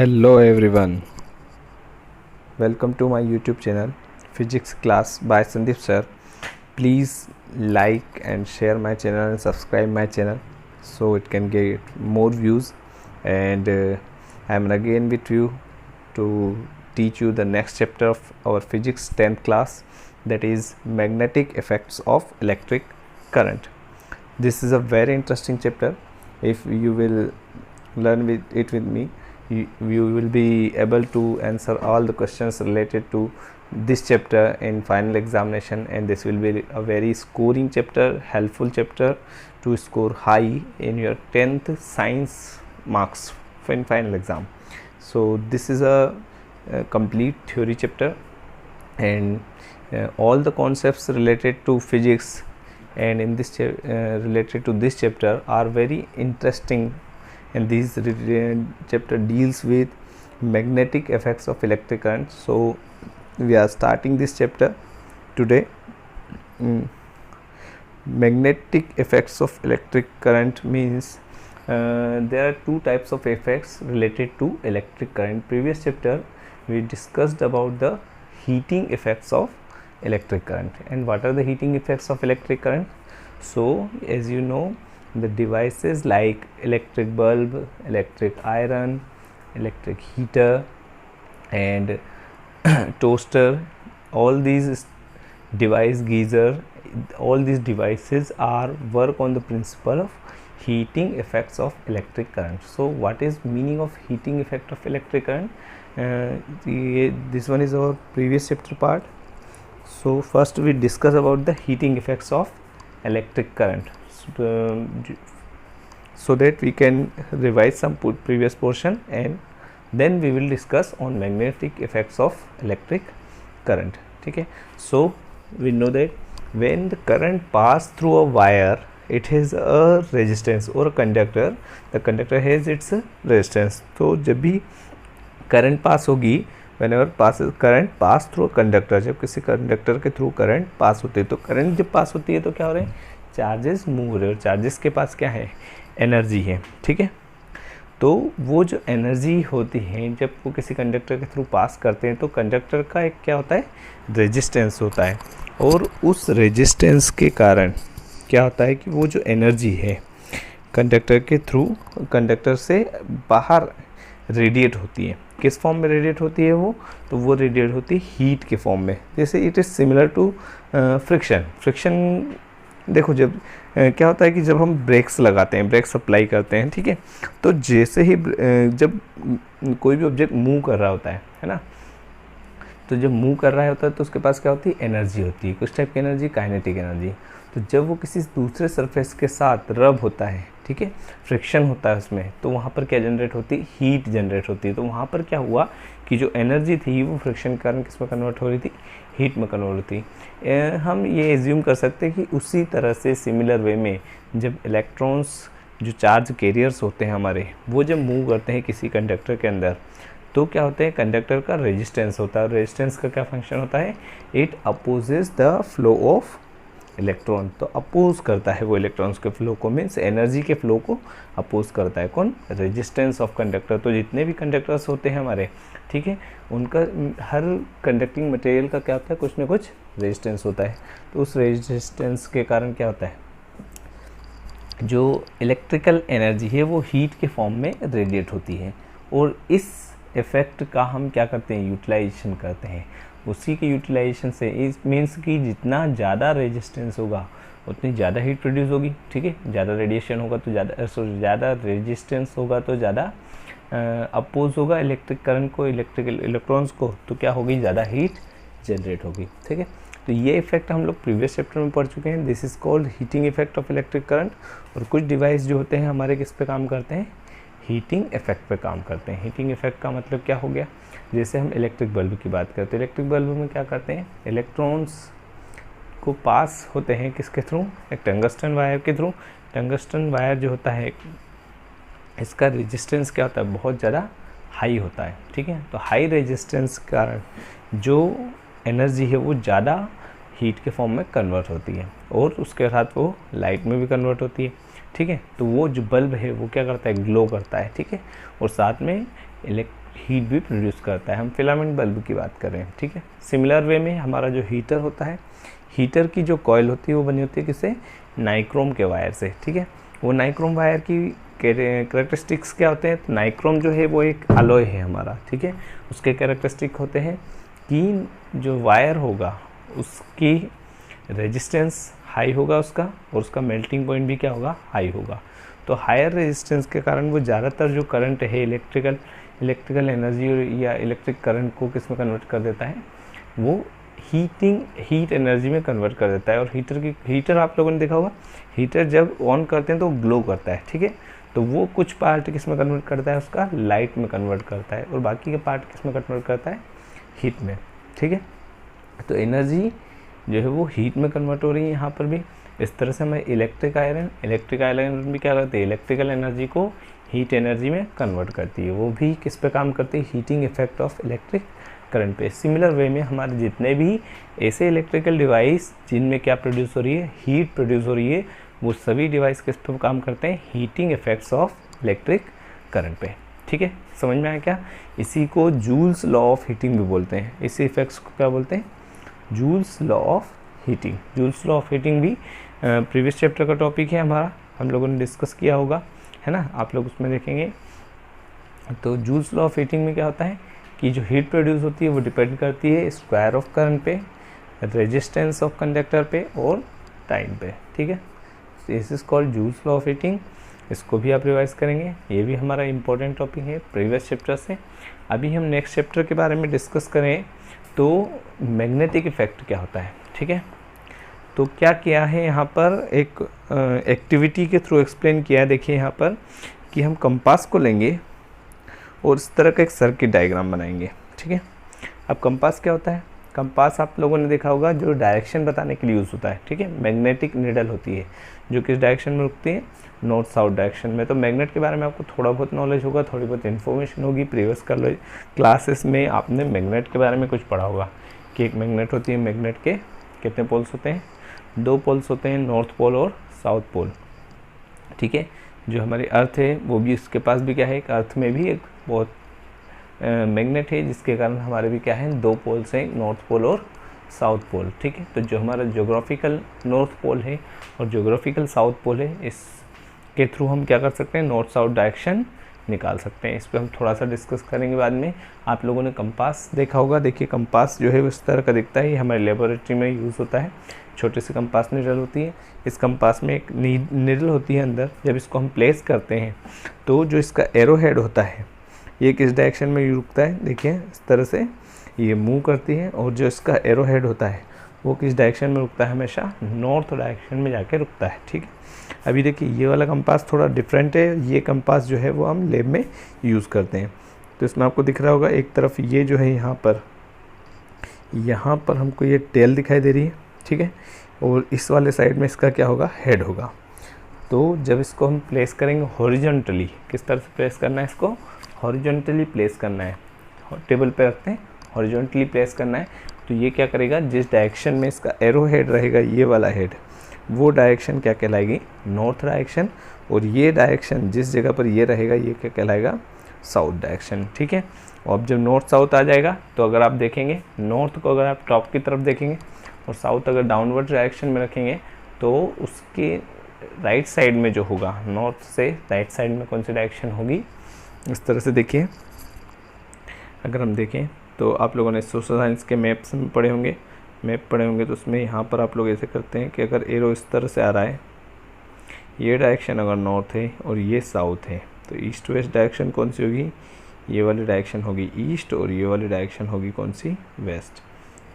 Hello everyone, welcome to my YouTube channel Physics Class by Sandeep Sir. Please like and share my channel and subscribe my channel so it can get more views. And I am again with you to teach you the next chapter of our Physics 10th class, that is magnetic effects of electric current. This is a very interesting chapter. If you will learn with me, you will be able to answer all the questions related to this chapter in final examination, and this will be a very scoring chapter, helpful chapter to score high in your 10th science marks in final exam. So this is a complete theory chapter, and all the concepts related to physics and in this related to this chapter are very interesting, and this chapter deals with magnetic effects of electric current. So we are starting this chapter today. Magnetic effects of electric current means there are two types of effects related to electric current. Previous chapter we discussed about the heating effects of electric current. And what are the heating effects of electric current? So as you know, the devices like electric bulb, electric iron, electric heater and toaster, all these device, geyser, all these devices are work on the principle of heating effects of electric current. So what is meaning of heating effect of electric current? This one is our previous chapter part. So first we discuss about the heating effects of electric current, so that we can revise some previous portion, and then we will discuss on magnetic effects of electric current. Okay, so we know that when the current pass through a wire, it has a resistance, or a conductor, the conductor has its resistance. तो जब भी current pass होगी, whenever current pass through a conductor, जब किसी conductor के through current pass होती है, तो करंट जब पास होती है तो क्या हो रहा है, चार्जेस मूव हो रहे हैं, और चार्जेस के पास क्या है, एनर्जी है. ठीक है, तो वो जो एनर्जी होती है जब वो किसी कंडक्टर के थ्रू पास करते हैं, तो कंडक्टर का एक क्या होता है, रेजिस्टेंस होता है, और उस रेजिस्टेंस के कारण क्या होता है कि वो जो एनर्जी है कंडक्टर के थ्रू, कंडक्टर से बाहर रेडिएट होती है. किस फॉर्म में रेडिएट होती है वो, तो वो रेडिएट होती है हीट के फॉर्म में. जैसे it is similar to friction. देखो जब क्या होता है कि जब हम ब्रेक्स लगाते हैं, ब्रेक अप्लाई करते हैं, ठीक है, तो जैसे ही जब कोई भी ऑब्जेक्ट मूव कर रहा होता है ना, तो जब मूव कर रहा होता है तो उसके पास क्या होती है, एनर्जी होती है, कुछ टाइप की एनर्जी, काइनेटिक एनर्जी. तो जब वो किसी दूसरे सरफेस के साथ रब होता है, ठीक है, फ्रिक्शन होता है उसमें, तो वहाँ पर क्या जनरेट होती है, हीट जनरेट होती है. तो वहाँ पर क्या हुआ कि जो एनर्जी थी वो फ्रिक्शन के कारण किस में कन्वर्ट हो रही थी, हीट में कन्वर्ट होती. हम ये एज्यूम कर सकते हैं कि उसी तरह से सिमिलर वे में जब इलेक्ट्रॉन्स, जो चार्ज कैरियर्स होते हैं हमारे, वो जब मूव करते हैं किसी कंडक्टर के अंदर, तो क्या होता है, कंडक्टर का रेजिस्टेंस होता है. रेजिस्टेंस का क्या फंक्शन होता है, it opposes the flow of electron. तो अपोज करता है वो इलेक्ट्रॉन्स के फ्लो को, मीन्स एनर्जी के फ्लो को अपोज करता है. कौन, रेजिस्टेंस ऑफ कंडक्टर. तो जितने भी कंडक्टर्स होते हैं हमारे, ठीक है, उनका हर कंडक्टिंग मटेरियल का क्या होता है, कुछ ना कुछ रेजिस्टेंस होता है. तो उस रेजिस्टेंस के कारण क्या होता है, जो इलेक्ट्रिकल एनर्जी है वो हीट के फॉर्म में रेडिएट होती है. और इस इफेक्ट का हम क्या करते हैं, यूटिलाइजेशन करते हैं. उसी के यूटिलाइजेशन से, इस मीन्स कि जितना ज़्यादा रेजिस्टेंस होगा उतनी ज़्यादा हीट प्रोड्यूस होगी. ठीक है, ज़्यादा रेडिएशन होगा तो ज़्यादा रेजिस्टेंस होगा तो ज़्यादा अपोज होगा इलेक्ट्रिक करंट को, इलेक्ट्रिकल इलेक्ट्रॉन्स को, तो क्या होगी, ज़्यादा हीट जनरेट होगी. ठीक है, तो ये इफेक्ट हम लोग प्रीवियस चैप्टर में पढ़ चुके हैं. This is called heating effect of electric current. और कुछ डिवाइस जो होते हैं हमारे किस पे काम करते हैं, हीटिंग इफेक्ट पे काम करते हैं. हीटिंग इफेक्ट का मतलब क्या हो गया, जैसे हम इलेक्ट्रिक बल्ब की बात करते हैं, इलेक्ट्रिक बल्ब में क्या करते हैं, इलेक्ट्रॉन्स को पास होते हैं किसके थ्रू, एक टंगस्टन वायर के थ्रू. टंगस्टन वायर जो होता है, इसका रेजिस्टेंस क्या होता है, बहुत ज़्यादा हाई होता है. ठीक है, तो हाई रेजिस्टेंस के कारण जो एनर्जी है वो ज़्यादा हीट के फॉर्म में कन्वर्ट होती है, और उसके साथ वो लाइट में भी कन्वर्ट होती है. ठीक है, तो वो जो बल्ब है वो क्या करता है, ग्लो करता है. ठीक है, और साथ में हीट भी प्रोड्यूस करता है। हम फिलामेंट बल्ब की बात कर रहे हैं, ठीक है। सिमिलर वे में हमारा जो हीटर होता है, हीटर की जो कॉइल होती है वो बनी होती है किससे, नाइक्रोम के वायर से, ठीक है। वो नाइक्रोम वायर की कैरेक्टरिस्टिक्स क्या होते हैं, तो नाइक्रोम जो है वो एक अलॉय है हमारा, ठीक है। उसके कैरेक्टरिस्टिक होते हैं कि जो वायर होगा उसकी रेजिस्टेंस हाई होगा उसका, और उसका मेल्टिंग पॉइंट भी क्या होगा, हाई होगा। तो हायर रेजिस्टेंस के कारण वो ज़्यादातर जो करंट है इलेक्ट्रिकल एनर्जी या इलेक्ट्रिक करंट को किस में कन्वर्ट कर देता है, वो हीट एनर्जी में कन्वर्ट कर देता है। और हीटर आप लोगों ने देखा होगा, हीटर जब ऑन करते हैं तो ग्लो करता है, ठीक है। तो वो कुछ पार्ट किस में कन्वर्ट करता है, उसका लाइट में कन्वर्ट करता है, और बाकी के पार्ट किस में कन्वर्ट करता है, हीट में, ठीक है। तो एनर्जी जो है वो हीट में कन्वर्ट हो रही है यहाँ पर भी। इस तरह से हमें इलेक्ट्रिक आयरन भी क्या करते हैं, इलेक्ट्रिकल एनर्जी को हीट एनर्जी में कन्वर्ट करती है। वो भी किस पे काम करती है, heating effect of electric current पे। सिमिलर वे में हमारे जितने भी ऐसे इलेक्ट्रिकल डिवाइस जिनमें क्या प्रोड्यूस हो रही है, हीट प्रोड्यूस हो रही है, वो सभी डिवाइस किस पे काम करते हैं, heating effects of electric current पे, ठीक है। समझ में आया क्या? इसी को जूल्स लॉ ऑफ हीटिंग भी बोलते हैं। इसी इफेक्ट्स को क्या बोलते हैं, joules law of heating. Joules law of heating भी प्रीवियस चैप्टर का टॉपिक है हमारा, हम लोगों ने डिस्कस किया होगा, है ना, आप लोग उसमें देखेंगे। तो जूल्स लॉ ऑफ हीटिंग में क्या होता है कि जो हीट प्रोड्यूस होती है वो डिपेंड करती है स्क्वायर ऑफ करंट पे, रेजिस्टेंस ऑफ कंडक्टर पे और टाइम पे, ठीक है। This is called joules law of heating. इसको भी आप रिवाइज करेंगे, ये भी हमारा इंपॉर्टेंट टॉपिक है प्रीवियस चैप्टर से। अभी हम नेक्स्ट चैप्टर के बारे में डिस्कस करें तो मैग्नेटिक इफेक्ट क्या होता है, ठीक है। तो क्या किया है यहाँ पर, एक एक्टिविटी के थ्रू एक्सप्लेन किया है। देखिए यहाँ पर कि हम कंपास को लेंगे और इस तरह का एक सर्किट डायग्राम बनाएंगे, ठीक है। अब कंपास क्या होता है, कंपास आप लोगों ने देखा होगा जो डायरेक्शन बताने के लिए यूज़ होता है, ठीक है। मैग्नेटिक नीडल होती है जो किस डायरेक्शन में रुकती है, नॉर्थ साउथ डायरेक्शन में। तो मैग्नेट के बारे में आपको थोड़ा बहुत नॉलेज होगा, थोड़ी बहुत इन्फॉर्मेशन होगी। प्रीवियस क्लासेस में आपने मैग्नेट के बारे में कुछ पढ़ा होगा कि एक मैग्नेट होती है, मैग्नेट के कितने पोल्स होते हैं, 2 पोल्स होते हैं, नॉर्थ पोल और साउथ पोल, ठीक है। जो हमारी अर्थ है वो भी, इसके पास भी क्या है, एक अर्थ में भी एक बहुत मैग्नेट है जिसके कारण हमारे भी क्या है, 2 पोल्स हैं, नॉर्थ पोल और साउथ पोल, ठीक है। तो जो हमारा ज्योग्राफिकल नॉर्थ पोल है और ज्योग्राफिकल साउथ पोल है, इसके थ्रू हम क्या कर सकते हैं, नॉर्थ साउथ डायरेक्शन निकाल सकते हैं। इस पर हम थोड़ा सा डिस्कस करेंगे बाद में। आप लोगों ने कंपास देखा होगा, देखिए कंपास जो है इस तरह का दिखता है, ये हमारे लेबोरेटरी में यूज़ होता है। छोटे से कंपास नीडल होती है, इस कंपास में एक नीडल होती है अंदर। जब इसको हम प्लेस करते हैं तो जो इसका एरो हेड होता है ये किस डायरेक्शन में रुकता है, देखिए इस तरह से ये मूव करती है, और जो इसका एरो हेड होता है वो किस डायरेक्शन में रुकता है, हमेशा नॉर्थ डायरेक्शन में जाके रुकता है, ठीक है। अभी देखिए ये वाला कंपास थोड़ा डिफरेंट है, ये कंपास जो है वो हम लैब में यूज़ करते हैं। तो इसमें आपको दिख रहा होगा एक तरफ ये जो है यहाँ पर हमको ये टेल दिखाई दे रही है, ठीक है, और इस वाले साइड में इसका क्या होगा, हेड होगा। तो जब इसको हम प्लेस करेंगे हॉरिजॉन्टली, किस तरह से प्लेस करना है, इसको हॉरिजॉन्टली प्लेस करना है, टेबल पे रखते हैं, हॉरिजॉन्टली प्लेस करना है। तो ये क्या करेगा, जिस डायरेक्शन में इसका एरो हेड रहेगा, ये वाला हेड, वो डायरेक्शन क्या कहलाएगी, नॉर्थ डायरेक्शन, और ये डायरेक्शन जिस जगह पर ये रहेगा ये क्या कहलाएगा, साउथ डायरेक्शन, ठीक है। और अब जब नॉर्थ साउथ आ जाएगा तो अगर आप देखेंगे नॉर्थ को अगर आप टॉप की तरफ देखेंगे और साउथ अगर डाउनवर्ड डायरेक्शन में रखेंगे तो उसके राइट साइड में जो होगा, नॉर्थ से राइट साइड में कौन सी डायरेक्शन होगी, इस तरह से देखिए। अगर हम देखें तो आप लोगों ने सोशल साइंस के मैप्स में पढ़े होंगे, तो उसमें यहाँ पर आप लोग ऐसे करते हैं कि अगर एरो इस तरह से आ रहा है, ये डायरेक्शन अगर नॉर्थ है और ये साउथ है, तो ईस्ट वेस्ट डायरेक्शन कौन सी होगी, ये वाली डायरेक्शन होगी ईस्ट, और ये वाली डायरेक्शन होगी कौन सी, वेस्ट,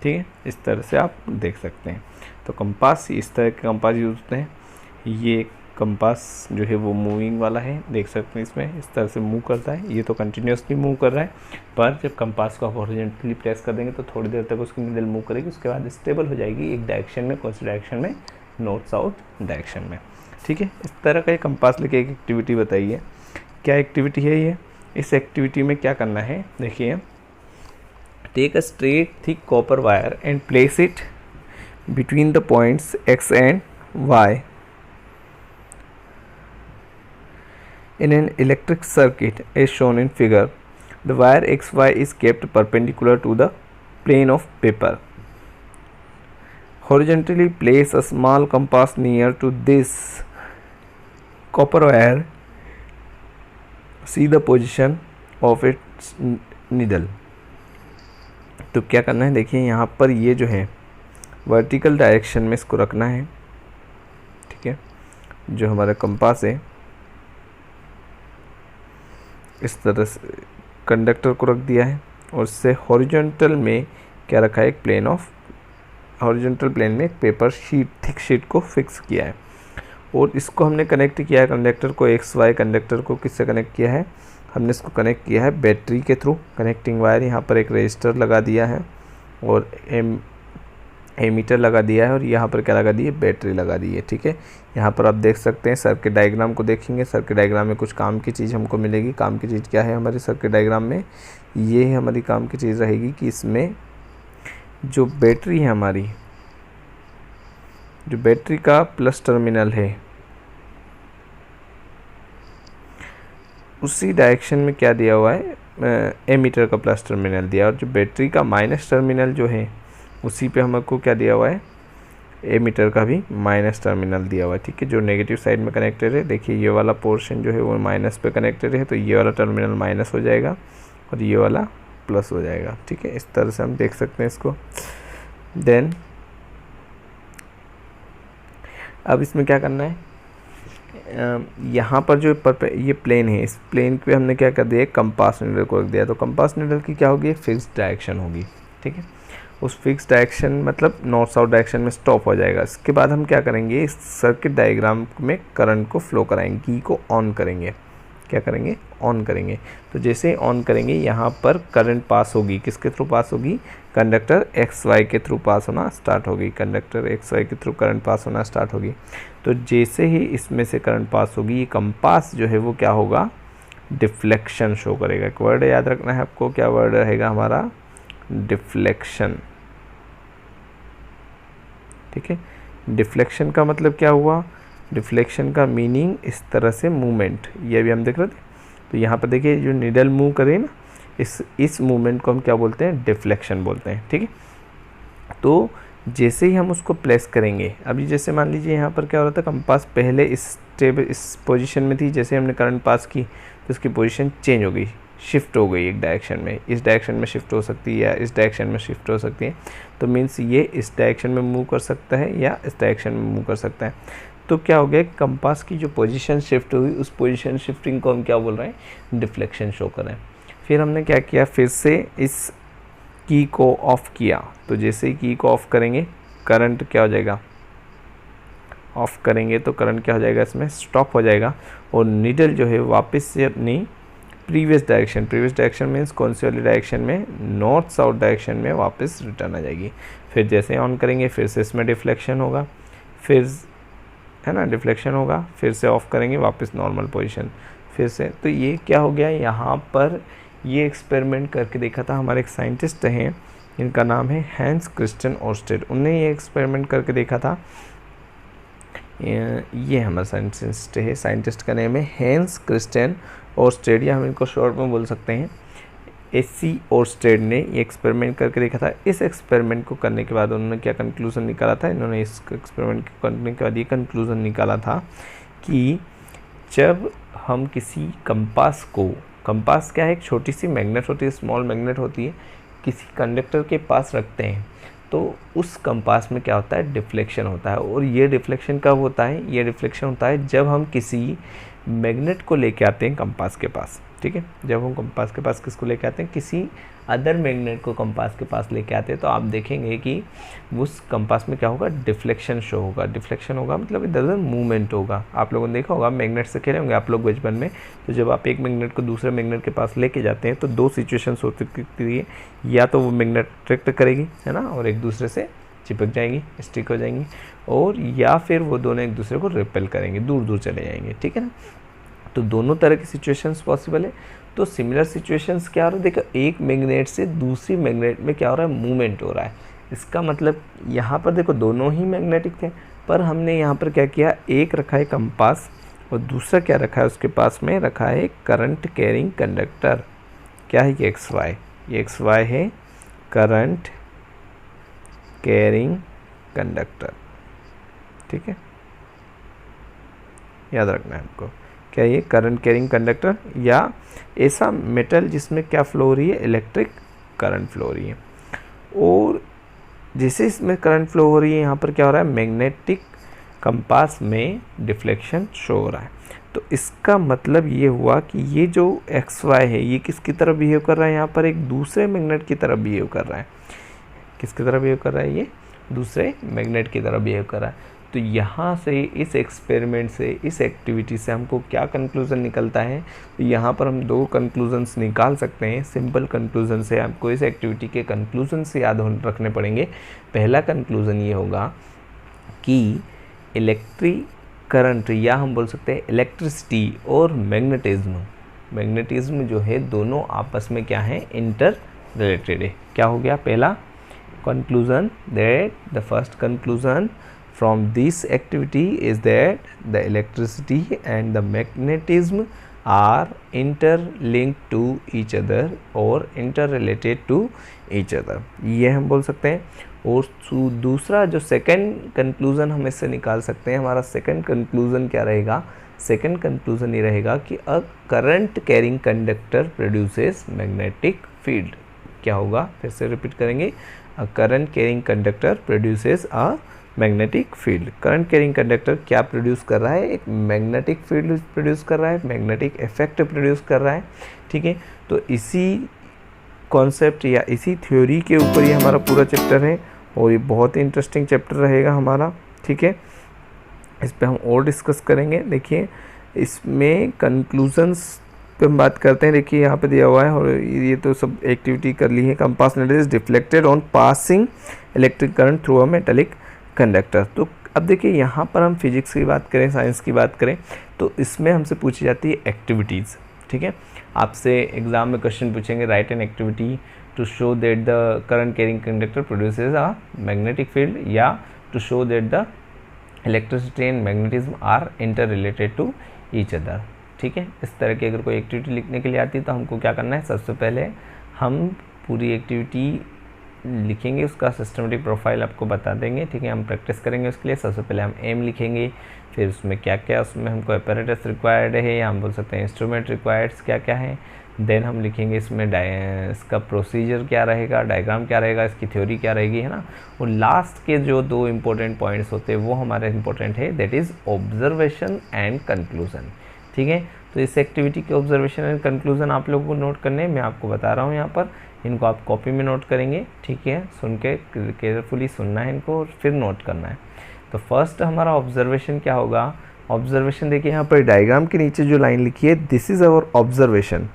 ठीक है। इस तरह से आप देख सकते हैं। तो कंपास, इस तरह के कंपास यूज होते हैं। ये कंपास जो है वो मूविंग वाला है, देख सकते हैं इसमें इस तरह से मूव करता है, ये तो कंटिन्यूसली मूव कर रहा है, पर जब कंपास को आप हॉरिजॉन्टली प्लेस कर देंगे तो थोड़ी देर तक उसकी नीडल मूव करेगी, उसके बाद स्टेबल हो जाएगी एक डायरेक्शन में, कौन सी डायरेक्शन में, नॉर्थ साउथ डायरेक्शन में, ठीक है। इस तरह का एक कंपास लेके एक एक्टिविटी बताइए, क्या एक्टिविटी है ये। इस एक्टिविटी में क्या करना है, देखिए, take a straight thick copper wire and place it between the points x and y in an electric circuit as shown in figure. The wire X Y is kept perpendicular to the plane of paper. Horizontally place a small compass near to this copper wire. See the position of its needle. तो क्या करना है, देखिए यहाँ पर ये जो है वर्टिकल डायरेक्शन में इसको रखना है. ठीक है, जो हमारा कंपास है इस तरह से कंडक्टर को रख दिया है और इससे हॉरिजॉन्टल में क्या रखा है, एक प्लेन ऑफ हॉरिजॉन्टल प्लेन में एक पेपर शीट, थिक शीट को फिक्स किया है. और इसको हमने कनेक्ट किया है कंडक्टर को, एक्स वाई कंडक्टर को किससे कनेक्ट किया है, हमने इसको कनेक्ट किया है बैटरी के थ्रू. कनेक्टिंग वायर यहाँ पर एक रेजिस्टर लगा दिया है और एमीटर लगा दिया है और यहाँ पर क्या लगा दी है, बैटरी लगा दी है. ठीक है, यहाँ पर आप देख सकते हैं सर्किट डायग्राम को देखेंगे. सर्किट डायग्राम में कुछ काम की चीज़ हमको मिलेगी. काम की चीज़ क्या है हमारी सर्किट डायग्राम में, ये हमारी काम की चीज़ रहेगी कि इसमें जो बैटरी है हमारी, जो बैटरी का प्लस टर्मिनल है उसी डायरेक्शन में क्या दिया हुआ है, एमीटर का प्लस टर्मिनल दिया, और जो बैटरी का माइनस टर्मिनल जो है उसी पे हमको क्या दिया हुआ है, एमीटर का भी माइनस टर्मिनल दिया हुआ है. ठीक है, जो नेगेटिव साइड में कनेक्टेड है, देखिए ये वाला पोर्शन जो है वो माइनस पे कनेक्टेड है, तो ये वाला टर्मिनल माइनस हो जाएगा और ये वाला प्लस हो जाएगा. ठीक है, इस तरह से हम देख सकते हैं इसको. देन अब इसमें क्या करना है, यहाँ पर जो ये प्लेन है, इस प्लेन पे हमने क्या कर दिया, कंपास नीडल को रख दिया. तो कंपास नीडल की क्या होगी, फिक्स डायरेक्शन होगी. ठीक है, उस फिक्स डायरेक्शन मतलब नॉर्थ साउथ डायरेक्शन में स्टॉप हो जाएगा. इसके बाद हम क्या करेंगे, इस सर्किट डायग्राम में करंट को फ्लो कराएंगे, की को ऑन करेंगे. क्या करेंगे, ऑन करेंगे. तो जैसे ऑन करेंगे यहाँ पर करंट पास होगी, किसके थ्रू पास होगी, कंडक्टर एक्स वाई के थ्रू पास होना स्टार्ट होगी. कंडक्टर एक्स वाई के थ्रू करंट पास होना स्टार्ट होगी. तो जैसे ही इसमें से करंट पास होगी, ये कंपास जो है वो क्या होगा, डिफ्लेक्शन शो करेगा. एक वर्ड याद रखना है आपको, क्या वर्ड रहेगा हमारा, डिफ्लेक्शन. ठीक है, डिफ्लेक्शन का मतलब क्या हुआ, डिफ्लेक्शन का मीनिंग इस तरह से मूवमेंट, ये भी हम देख रहे थे. तो यहाँ पर देखिए जो निडल मूव करे ना, इस मूवमेंट को हम क्या बोलते हैं, डिफ्लेक्शन बोलते हैं. ठीक है, तो जैसे ही हम उसको प्लेस करेंगे, अभी जैसे मान लीजिए यहाँ पर क्या हो रहा था, कंपास पहले इस पोजीशन में थी, जैसे हमने करंट पास की तो उसकी पोजीशन चेंज हो गई, शिफ्ट हो गई एक डायरेक्शन में. इस डायरेक्शन में शिफ्ट हो सकती है या इस डायरेक्शन में शिफ्ट हो सकती है. तो मीन्स ये इस डायरेक्शन में मूव कर सकता है या इस डायरेक्शन में मूव कर सकता है. तो क्या हो गया, कंपास की जो पोजीशन शिफ्ट हुई, उस पोजीशन शिफ्टिंग को हम क्या बोल रहे हैं, डिफ्लेक्शन शो कर रहे हैं. फिर हमने क्या किया, फिर से इस की को ऑफ किया. तो जैसे ही की को ऑफ करेंगे, करंट क्या हो जाएगा, ऑफ करेंगे तो करंट क्या हो जाएगा, इसमें स्टॉप हो जाएगा और नीडल जो है वापस से अपनी प्रीवियस डायरेक्शन मीन्स कौन सी वाली डायरेक्शन में, नॉर्थ साउथ डायरेक्शन में वापस रिटर्न आ जाएगी. फिर जैसे ऑन करेंगे फिर से इसमें डिफ्लेक्शन होगा, फिर है ना डिफ्लेक्शन होगा, फिर से ऑफ करेंगे वापस नॉर्मल पोजीशन, फिर से. तो ये क्या हो गया, यहाँ पर ये एक्सपेरिमेंट करके देखा था. हमारे एक साइंटिस्ट हैं, इनका नाम है हैंस क्रिस्टियन ओर्स्टेड. उन्होंने ये एक्सपेरिमेंट करके देखा था. ये हमारा साइंटिस्ट है, साइंटिस्ट का नेम है हैंस क्रिस्टियन ओर्स्टेड, या हम इनको शॉर्ट में बोल सकते हैं एसी ओर्स्टेड. ने ये एक्सपेरिमेंट करके देखा था. इस एक्सपेरिमेंट को करने के बाद उन्होंने क्या कंक्लूजन निकाला था, इन्होंने इस एक्सपेरिमेंट को करने के बाद ये कंक्लूजन निकाला था कि जब हम किसी कंपास को, कंपास क्या है, एक छोटी सी मैग्नेट होती है, स्मॉल मैग्नेट होती है, किसी कंडक्टर के पास रखते हैं तो उस कंपास में क्या होता है, डिफ्लेक्शन होता है. और ये डिफ्लेक्शन कब होता है, ये डिफ्लेक्शन होता है जब हम किसी मैग्नेट को लेके आते हैं कंपास के पास. ठीक है, जब हम कंपास के पास किसको लेके आते हैं, किसी अदर मैग्नेट को कंपास के पास लेके आते हैं, तो आप देखेंगे कि उस कंपास में क्या होगा, डिफ्लेक्शन शो होगा. डिफ्लेक्शन होगा मतलब इधर उधर मूवमेंट होगा. आप लोगों ने देखा होगा, मैग्नेट से खेले होंगे आप लोग बचपन में. तो जब आप एक मैग्नेट को दूसरे मैग्नेट के पास लेके जाते हैं तो दो सिचुएशंस हो सकती है, या तो वो मैग्नेट अट्रैक्ट करेगी, है ना, और एक दूसरे से चिपक जाएंगी, स्टिक हो जाएंगी, और या फिर वो दोनों एक दूसरे को रिपेल करेंगे, दूर दूर चले जाएंगे. ठीक है ना, तो दोनों तरह की सिचुएशंस पॉसिबल है. तो सिमिलर सिचुएशंस क्या हो रहा है, देखो एक मैग्नेट से दूसरी मैग्नेट में क्या हो रहा है, मूवमेंट हो रहा है. इसका मतलब यहाँ पर देखो दोनों ही मैग्नेटिक थे, पर हमने यहाँ पर क्या किया, एक रखा है कंपास और दूसरा क्या रखा है, उसके पास में रखा है करंट कैरिंग कंडक्टर. क्या है ये एक्स वाई है करंट कैरिंग कंडक्टर, ठीक है, याद रखना है हमको। क्या ये करंट कैरिंग कंडक्टर या ऐसा मेटल जिसमें क्या फ्लो हो रही है, इलेक्ट्रिक करंट फ्लो हो रही है। और जैसे इसमें करंट फ्लो हो रही है, यहाँ पर क्या हो रहा है, मैग्नेटिक कंपास में डिफ्लेक्शन शो हो रहा है। तो इसका मतलब ये हुआ कि ये जो एक्स वाई है ये किसकी तरफ बिहेव कर रहा है, यहाँ पर एक दूसरे मैग्नेट की तरफ बिहेव कर रहा है। किसकी तरफ बिहेव कर रहा है, ये दूसरे मैग्नेट की तरफ बिहेव कर रहा है। तो यहाँ से इस एक्सपेरिमेंट से, इस एक्टिविटी से हमको क्या कंक्लूज़न निकलता है, तो यहाँ पर हम दो कंक्लूजन्स निकाल सकते हैं। सिंपल कंक्लूजन से आपको इस एक्टिविटी के कंक्लूजन से याद रखने पड़ेंगे। पहला कंक्लूजन ये होगा कि इलेक्ट्रिक करंट या हम बोल सकते हैं इलेक्ट्रिसिटी और मैग्नेटिज्म जो है दोनों आपस में क्या है, इंटर रिलेटेड है। क्या हो गया पहला conclusion, that the first conclusion from this activity is that the electricity and the magnetism are interlinked to each other or interrelated to each other, ये हम बोल सकते हैं। और दूसरा जो सेकंड कंक्लूजन हम इससे निकाल सकते हैं, हमारा सेकंड कंक्लूजन क्या रहेगा, सेकंड कंक्लूजन ये रहेगा कि a current carrying conductor produces magnetic field. क्या होगा, फिर से रिपीट करेंगे, a current carrying conductor produces a magnetic field. Current carrying conductor क्या प्रोड्यूस कर रहा है, एक मैग्नेटिक फील्ड प्रोड्यूस कर रहा है, मैग्नेटिक इफेक्ट प्रोड्यूस कर रहा है, ठीक है। तो इसी कॉन्सेप्ट या इसी थ्योरी के ऊपर ये हमारा पूरा चैप्टर है और ये बहुत ही इंटरेस्टिंग चैप्टर रहेगा हमारा, ठीक है। इस पर हम और डिस्कस करेंगे। देखिए इसमें कंक्लूजन्स पे हम बात करते हैं। देखिए यहाँ पे दिया हुआ है और ये तो सब एक्टिविटी कर ली है। Compass needle is deflected on passing electric current through a metallic conductor. तो अब देखिए यहाँ पर हम फिजिक्स की बात करें, साइंस की बात करें, तो इसमें हमसे पूछी जाती है एक्टिविटीज़, ठीक है। आपसे एग्जाम में क्वेश्चन पूछेंगे, write an activity to show that the current carrying conductor produces a magnetic field, या to show that the electricity and magnetism are interrelated to each other, ठीक है। इस तरह की अगर कोई एक्टिविटी लिखने के लिए आती है तो हमको क्या करना है, सबसे पहले हम पूरी एक्टिविटी लिखेंगे, उसका सिस्टमेटिक प्रोफाइल आपको बता देंगे, ठीक है। हम प्रैक्टिस करेंगे उसके लिए। सबसे पहले हम एम लिखेंगे, फिर उसमें क्या क्या उसमें हमको अपैरेटस रिक्वायर्ड है, या हम बोल सकते हैं इंस्ट्रूमेंट रिक्वायर्ड्स क्या क्या है। देन हम लिखेंगे इसमें इसका प्रोसीजर क्या रहेगा, डायग्राम क्या रहेगा, इसकी थ्योरी क्या रहेगी, है ना। और लास्ट के जो दो इम्पोर्टेंट पॉइंट्स होते हैं वो हमारे इम्पोर्टेंट है, that is observation and conclusion, ठीक है। तो इस एक्टिविटी के ऑब्जर्वेशन एंड कंक्लूजन आप लोगों को नोट करने हैं, मैं आपको बता रहा हूँ यहाँ पर, इनको आप कॉपी में नोट करेंगे, ठीक है। सुन के केयरफुली सुनना है इनको और फिर नोट करना है। तो फर्स्ट हमारा ऑब्जर्वेशन क्या होगा, ऑब्जर्वेशन देखिए यहाँ पर डायग्राम के नीचे जो लाइन लिखी है, this is our observation,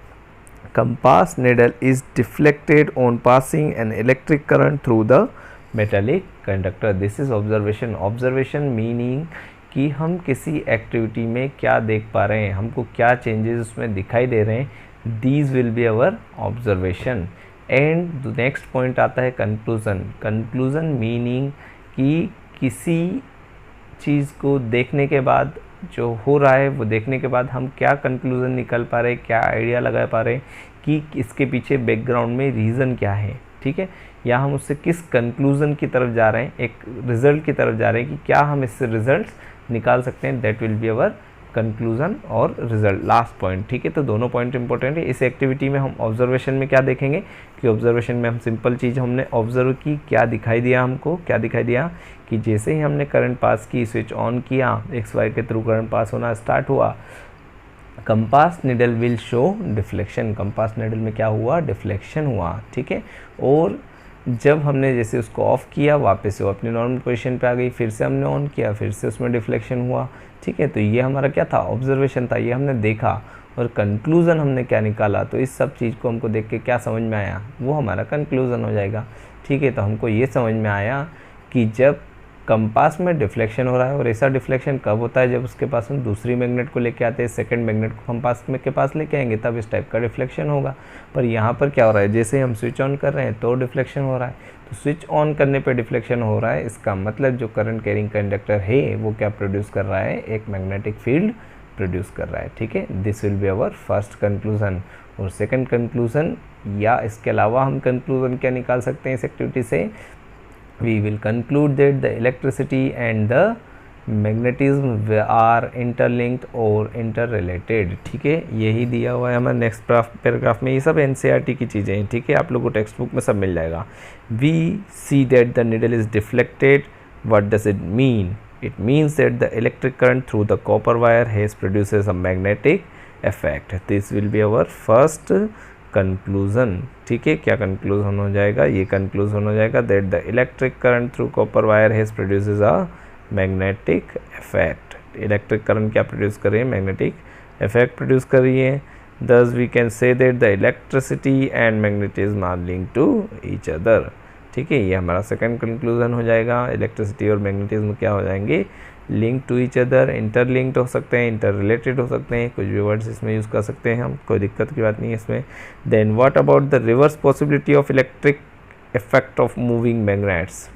compass needle is deflected on passing an electric current through the metallic conductor, this is observation. Observation meaning कि हम किसी एक्टिविटी में क्या देख पा रहे हैं, हमको क्या चेंजेस उसमें दिखाई दे रहे हैं, these will be our observation. And the next point आता है कंक्लूजन। कंक्लूजन मीनिंग कि किसी चीज़ को देखने के बाद, जो हो रहा है वो देखने के बाद हम क्या कंक्लूजन निकल पा रहे हैं, क्या आइडिया लगा पा रहे हैं कि इसके पीछे बैकग्राउंड में रीज़न क्या है, ठीक है। या हम उससे किस कंक्लूजन की तरफ जा रहे हैं, एक रिज़ल्ट की तरफ जा रहे हैं कि क्या हम इससे रिजल्ट्स निकाल सकते हैं, that will be our conclusion और रिजल्ट, लास्ट पॉइंट, ठीक है। तो दोनों पॉइंट इंपॉर्टेंट है। इस एक्टिविटी में हम ऑब्जर्वेशन में क्या देखेंगे कि ऑब्जर्वेशन में हम सिंपल चीज़ हमने ऑब्जर्व की, क्या दिखाई दिया हमको, क्या दिखाई दिया कि जैसे ही हमने करंट पास की, स्विच ऑन किया, एक्स वाई के थ्रू करंट पास होना स्टार्ट हुआ, compass needle will show deflection, compass needle में क्या हुआ, डिफ्लेक्शन हुआ, ठीक है। और जब हमने जैसे उसको ऑफ़ किया, वापस से वो अपनी नॉर्मल पोजीशन पे आ गई, फिर से हमने ऑन किया, फिर से उसमें डिफ्लेक्शन हुआ, ठीक है। तो ये हमारा क्या था, ऑब्जर्वेशन था, ये हमने देखा। और कंक्लूज़न हमने क्या निकाला, तो इस सब चीज़ को हमको देख के क्या समझ में आया, वो हमारा कंक्लूज़न हो जाएगा, ठीक है। तो हमको ये समझ में आया कि जब कंपास में डिफ्लेक्शन हो रहा है, और ऐसा डिफ्लेक्शन कब होता है, जब उसके पास हम दूसरी मैग्नेट को लेके आते हैं, सेकंड मैग्नेट को कंपास में के पास लेके आएंगे, तब इस टाइप का डिफ्लेक्शन होगा। पर यहाँ पर क्या हो रहा है, जैसे हम स्विच ऑन कर रहे हैं तो डिफ्लेक्शन हो रहा है। तो स्विच ऑन करने पे डिफ्लेक्शन हो रहा है, इसका मतलब जो करंट कैरिंग कंडक्टर है वो क्या प्रोड्यूस कर रहा है, एक मैग्नेटिक फील्ड प्रोड्यूस कर रहा है, ठीक है। This will be our first conclusion. और सेकंड कंक्लूज़न, या इसके अलावा हम कंक्लूज़न क्या निकाल सकते हैं इस एक्टिविटी से, we will conclude that the electricity and the magnetism are interlinked और इंटर रिलेटेड। ठीक है, यही दिया हुआ है हमारे नेक्स्ट पैराग्राफ में। ये सब एनसीईआरटी की चीज़ें हैं। ठीक है, आप लोगों को टेक्स्ट बुक में सब मिल जाएगा। We see that the needle is deflected, what does it mean? It means that the electric current through the copper wire has produces a magnetic effect. This will be our first conclusion. ठीक है, क्या conclusion हो जाएगा? ये conclusion हो जाएगा that the electric current through copper wire has produces a magnetic effect. Electric current क्या produce कर रही है? Magnetic effect produce कर रही है. Thus we can say that the electricity and magnetism are linked to each other. ठीक है, ये हमारा सेकंड कंक्लूजन हो जाएगा। इलेक्ट्रिसिटी और मैग्नेटिज्म क्या हो जाएंगे? Link to each other, interlinked हो सकते हैं, इंटर रिलेटेड हो सकते हैं, कुछ भी वर्ड्स इसमें यूज़ कर सकते हैं हम, कोई दिक्कत की बात नहीं है इसमें। Then what about the reverse possibility of electric effect of moving magnets?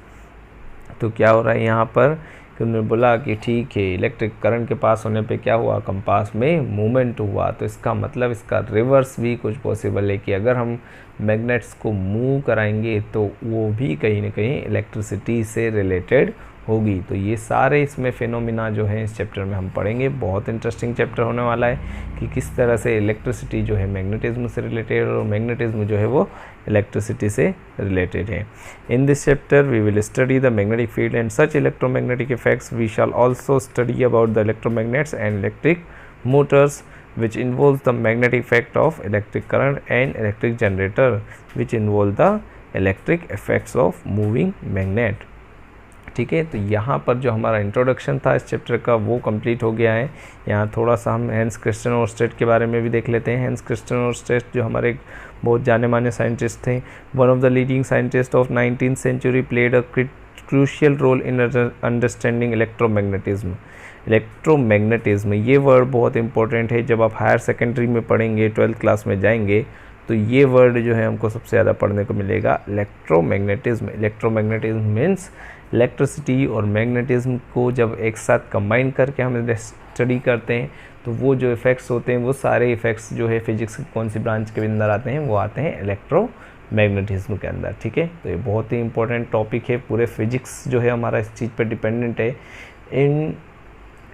तो क्या हो रहा है यहाँ पर कि उन्होंने बोला कि ठीक है, इलेक्ट्रिक करंट के पास होने पे क्या हुआ? कंपास में मूवमेंट हुआ। तो इसका मतलब इसका रिवर्स भी कुछ पॉसिबल है कि अगर हम मैग्नेट्स को मूव कराएंगे तो वो भी कहीं ना कहीं इलेक्ट्रिसिटी से रिलेटेड होगी। तो ये सारे इसमें फिनोमिना जो हैं इस चैप्टर में हम पढ़ेंगे। बहुत इंटरेस्टिंग चैप्टर होने वाला है कि किस तरह से इलेक्ट्रिसिटी जो है मैग्नेटिज्म से रिलेटेड और मैग्नेटिज्म जो है वो इलेक्ट्रिसिटी से रिलेटेड है। In this chapter we will study the magnetic field and such electromagnetic effects. We shall also study about the electromagnets and electric motors which involves the magnetic effect of electric current and electric generator which involve the electric effects of moving magnet. ठीक है, तो यहाँ पर जो हमारा introduction था इस chapter का वो कंप्लीट हो गया है। यहाँ थोड़ा सा हम हैंस क्रिस्टियन ओरस्टेड के बारे में भी देख लेते हैं। हैंस क्रिस्टियन ओरस्टेड जो हमारे एक बहुत जाने माने साइंटिस्ट थे, one of the leading scientist of 19th century, played a crucial role in understanding electromagnetism. Electromagnetism ये वर्ड बहुत इंपॉर्टेंट है। जब आप हायर सेकेंडरी में पढ़ेंगे, 12th क्लास में जाएंगे, तो ये वर्ड जो है हमको सबसे ज़्यादा पढ़ने को मिलेगा, इलेक्ट्रोमैग्नेटिज्म। इलेक्ट्रोमैग्नेटिज्म मीन्स इलेक्ट्रिसिटी और मैग्नेटिज्म को जब एक साथ कंबाइन करके हम स्टडी करते हैं तो वो जो इफ़ेक्ट्स होते हैं वो सारे इफ़ेक्ट्स जो है फिजिक्स की कौन सी ब्रांच के अंदर आते हैं, वो आते हैं इलेक्ट्रोमैग्नेटिज्म के अंदर। ठीक है, तो ये बहुत ही इंपॉर्टेंट टॉपिक है। पूरे फिजिक्स जो है हमारा इस चीज़ पर डिपेंडेंट है। इन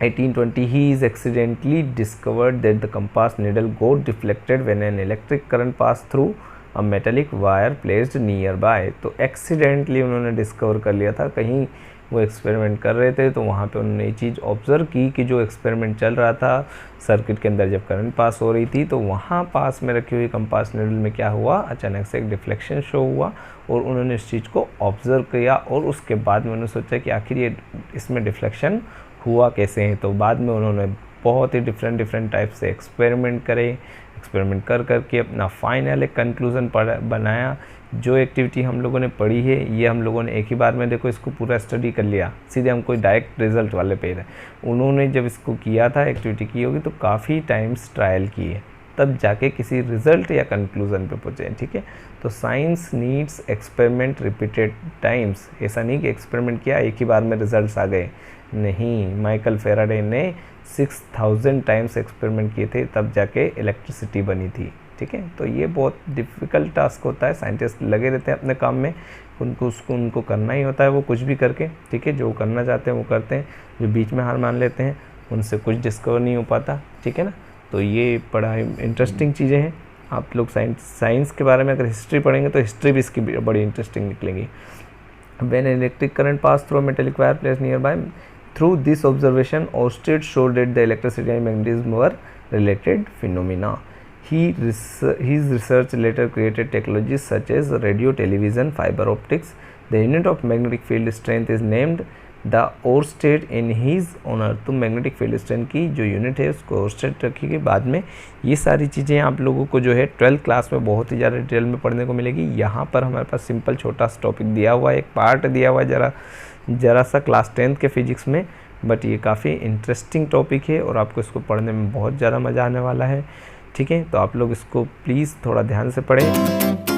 1820 he is accidentally discovered that the compass needle got deflected when an electric current passed through a metallic wire placed nearby। तो एक्सीडेंटली उन्होंने डिस्कवर कर लिया था, कहीं वो एक्सपेरिमेंट कर रहे थे तो वहाँ पे उन्होंने ये चीज़ ऑब्ज़र्व की कि जो एक्सपेरिमेंट चल रहा था सर्किट के अंदर, जब करंट पास हो रही थी तो वहाँ पास में रखी हुई कंपास निडल में क्या हुआ, अचानक से एक डिफ्लेक्शन शो हुआ और उन्होंने इस चीज़ को ऑब्ज़र्व किया और उसके बाद में उन्होंने सोचा कि आखिर ये इसमें डिफ्लेक्शन हुआ कैसे हैं। तो बाद में उन्होंने बहुत ही डिफरेंट टाइप से एक्सपेरिमेंट करे, एक्सपेरिमेंट कर करके अपना फाइनल एक कंक्लूज़न बनाया। जो एक्टिविटी हम लोगों ने पढ़ी है ये हम लोगों ने एक ही बार में देखो इसको पूरा स्टडी कर लिया, सीधे हम कोई डायरेक्ट रिजल्ट वाले पे रहे। उन्होंने जब इसको किया था, एक्टिविटी की होगी, तो काफ़ी टाइम्स ट्रायल किए तब जाके किसी रिजल्ट या कंक्लूज़न पे पहुँचे। ठीक है, तो science needs experiment repeated times. ऐसा नहीं कि एक्सपेरिमेंट किया एक ही बार में रिजल्ट्स आ गए, नहीं। माइकल फेराडे ने 6000 टाइम्स एक्सपेरिमेंट किए थे तब जाके इलेक्ट्रिसिटी बनी थी। ठीक है, तो ये बहुत डिफ़िकल्ट टास्क होता है। साइंटिस्ट लगे रहते हैं अपने काम में, उनको करना ही होता है वो कुछ भी करके। ठीक है, जो करना चाहते हैं वो करते हैं, जो बीच में हार मान लेते हैं उनसे कुछ डिस्कवर नहीं हो पाता। ठीक है ना, तो ये बड़ा इंटरेस्टिंग चीज़ें हैं। आप लोग साइंस के बारे में अगर हिस्ट्री पढ़ेंगे तो हिस्ट्री भी इसकी बड़ी इंटरेस्टिंग निकलेंगी। When an electric current passed through a metallic wire placed nearby, through this observation, Oersted showed that the electricity and magnetism were related phenomena. His research later created technologies such as radio, television, fiber optics. The unit of magnetic field strength is named the Oersted in his honor। तो magnetic field strength की जो unit है उसको Oersted रखी गई बाद में। ये सारी चीज़ें आप लोगों को जो है 12th क्लास में बहुत ही ज़्यादा डिटेल में पढ़ने को मिलेगी। यहाँ पर हमारे पास सिंपल छोटा सा टॉपिक दिया हुआ है, एक पार्ट दिया हुआ है ज़रा सा क्लास 10th के फिजिक्स में, बट ये काफ़ी इंटरेस्टिंग टॉपिक है और आपको इसको पढ़ने में बहुत ज़्यादा मज़ा आने वाला है। ठीक है, तो आप लोग इसको प्लीज़ थोड़ा ध्यान से पढ़ें।